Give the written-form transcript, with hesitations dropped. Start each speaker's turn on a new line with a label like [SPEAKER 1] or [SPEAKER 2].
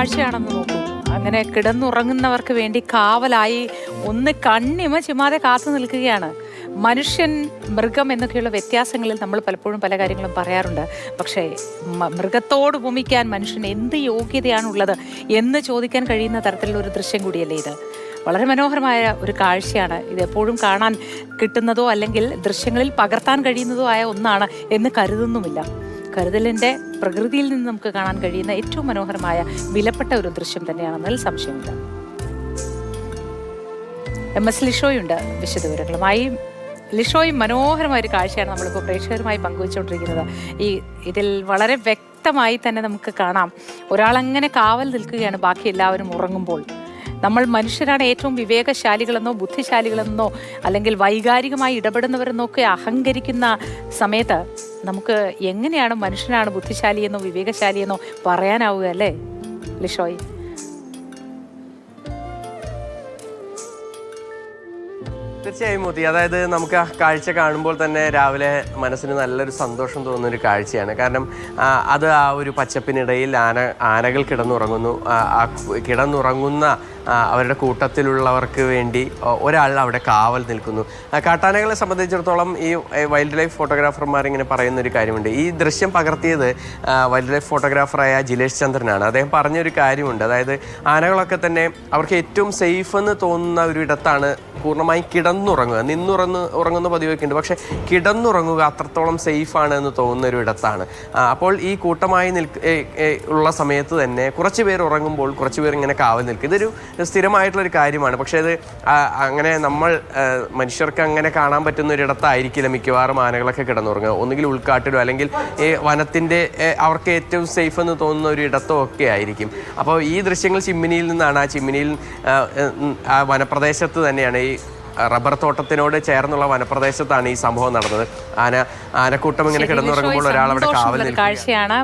[SPEAKER 1] കാഴ്ചയാണെന്ന് നോക്കൂ. അങ്ങനെ കിടന്നുറങ്ങുന്നവർക്ക് വേണ്ടി കാവലായി ഒന്ന് കണ്ണിമ ചിമ്മാതെ കാത്തു നിൽക്കുകയാണ്. മനുഷ്യൻ മൃഗം എന്നൊക്കെയുള്ള വ്യത്യാസങ്ങളിൽ നമ്മൾ പലപ്പോഴും പല കാര്യങ്ങളും പറയാറുണ്ട്. പക്ഷേ മൃഗത്തോട് ഉപമിക്കാൻ മനുഷ്യന് എന്ത് യോഗ്യതയാണുള്ളത് എന്ന് ചോദിക്കാൻ കഴിയുന്ന തരത്തിലുള്ള ഒരു ദൃശ്യം കൂടിയല്ലേ ഇത്. വളരെ മനോഹരമായ ഒരു കാഴ്ചയാണ് ഇത്. എപ്പോഴും കാണാൻ കിട്ടുന്നതോ അല്ലെങ്കിൽ ദൃശ്യങ്ങളിൽ പകർത്താൻ കഴിയുന്നതോ ആയ ഒന്നാണ് എന്ന് കരുതുന്നുമില്ല. കരുതലിൻ്റെ പ്രകൃതിയിൽ നിന്ന് നമുക്ക് കാണാൻ കഴിയുന്ന ഏറ്റവും മനോഹരമായ വിലപ്പെട്ട ഒരു ദൃശ്യം തന്നെയാണെന്നതിൽ സംശയമില്ല. MS ലിഷോയുണ്ട് വിശദവിവരങ്ങളുമായി. ലിഷോയും മനോഹരമായ ഒരു കാഴ്ചയാണ് നമ്മളിപ്പോൾ പ്രേക്ഷകരുമായി പങ്കുവച്ചുകൊണ്ടിരിക്കുന്നത്. ഇതിൽ വളരെ വ്യക്തമായി തന്നെ നമുക്ക് കാണാം, ഒരാളങ്ങനെ കാവൽ നിൽക്കുകയാണ് ബാക്കി എല്ലാവരും ഉറങ്ങുമ്പോൾ. നമ്മൾ മനുഷ്യരാണ് ഏറ്റവും വിവേകശാലികളെന്നോ ബുദ്ധിശാലികളെന്നോ അല്ലെങ്കിൽ വൈകാരികമായി ഇടപെടുന്നവരെന്നൊക്കെ അഹങ്കരിക്കുന്ന സമയത്ത് നമുക്ക് എങ്ങനെയാണ് മനുഷ്യനാണ് ബുദ്ധിശാലിയെന്നോ വിവേകശാലിയെന്നോ പറയാനാവുക അല്ലേ ലിഷോയ്?
[SPEAKER 2] തീർച്ചയായും മോത്തി, അതായത് നമുക്ക് ആ കാഴ്ച കാണുമ്പോൾ തന്നെ രാവിലെ മനസ്സിന് നല്ലൊരു സന്തോഷം തോന്നുന്ന ഒരു കാഴ്ചയാണ്. കാരണം അത് ആ ഒരു പച്ചപ്പിനിടയിൽ ആനകൾ കിടന്നുറങ്ങുന്നു. ആ കിടന്നുറങ്ങുന്ന അവരുടെ കൂട്ടത്തിലുള്ളവർക്ക് വേണ്ടി ഒരാൾ അവിടെ കാവൽ നിൽക്കുന്നു. കാട്ടാനകളെ സംബന്ധിച്ചിടത്തോളം ഈ വൈൽഡ് ലൈഫ് ഫോട്ടോഗ്രാഫർമാർ ഇങ്ങനെ പറയുന്നൊരു കാര്യമുണ്ട്. ഈ ദൃശ്യം പകർത്തിയത് വൈൽഡ് ലൈഫ് ഫോട്ടോഗ്രാഫറായ ജിലേഷ് ചന്ദ്രനാണ്. അദ്ദേഹം പറഞ്ഞൊരു കാര്യമുണ്ട്. അതായത് ആനകളൊക്കെ തന്നെ അവർക്ക് ഏറ്റവും സേഫ് എന്ന് തോന്നുന്ന ഒരു ഇടത്താണ് പൂർണ്ണമായും കിടന്നുറങ്ങുക. ഉറങ്ങുന്ന പതിവൊക്കെ ഉണ്ട്, പക്ഷെ കിടന്നുറങ്ങുക അത്രത്തോളം സേഫാണ് എന്ന് തോന്നുന്ന ഒരു ഇടത്താണ്. അപ്പോൾ ഈ കൂട്ടമായി ഉള്ള സമയത്ത് തന്നെ കുറച്ച് പേർ ഉറങ്ങുമ്പോൾ കുറച്ച് പേർ ഇങ്ങനെ കാവൽ നിൽക്കും. ഇതൊരു സ്ഥിരമായിട്ടുള്ളൊരു കാര്യമാണ്. പക്ഷേ അത് അങ്ങനെ നമ്മൾ മനുഷ്യർക്ക് അങ്ങനെ കാണാൻ പറ്റുന്ന ഒരിടത്തായിരിക്കില്ല മിക്കവാറും ആനകളൊക്കെ കിടന്നുറങ്ങുക. ഒന്നുകിൽ ഉൾക്കാട്ടിലോ അല്ലെങ്കിൽ ഈ വനത്തിൻ്റെ അവർക്ക് ഏറ്റവും സേഫ് എന്ന് തോന്നുന്ന ഒരു ഇടത്തോ ഒക്കെ ആയിരിക്കും. അപ്പോൾ ഈ ദൃശ്യങ്ങൾ ചിമ്മിനിയിൽ നിന്നാണ്. ആ ചിമ്മിനിയിൽ ആ വനപ്രദേശത്ത് തന്നെയാണ്, ഈ റബ്ബർ തോട്ടത്തിനോട് ചേർന്നുള്ള വനപ്രദേശത്താണ് ഈ സംഭവം നടന്നത്. ആനക്കൂട്ടം ഇങ്ങനെ കിടന്നുറങ്ങുമ്പോൾ ഒരാൾ അവിടെ കാവൽ നിൽക്കുകയാണ്.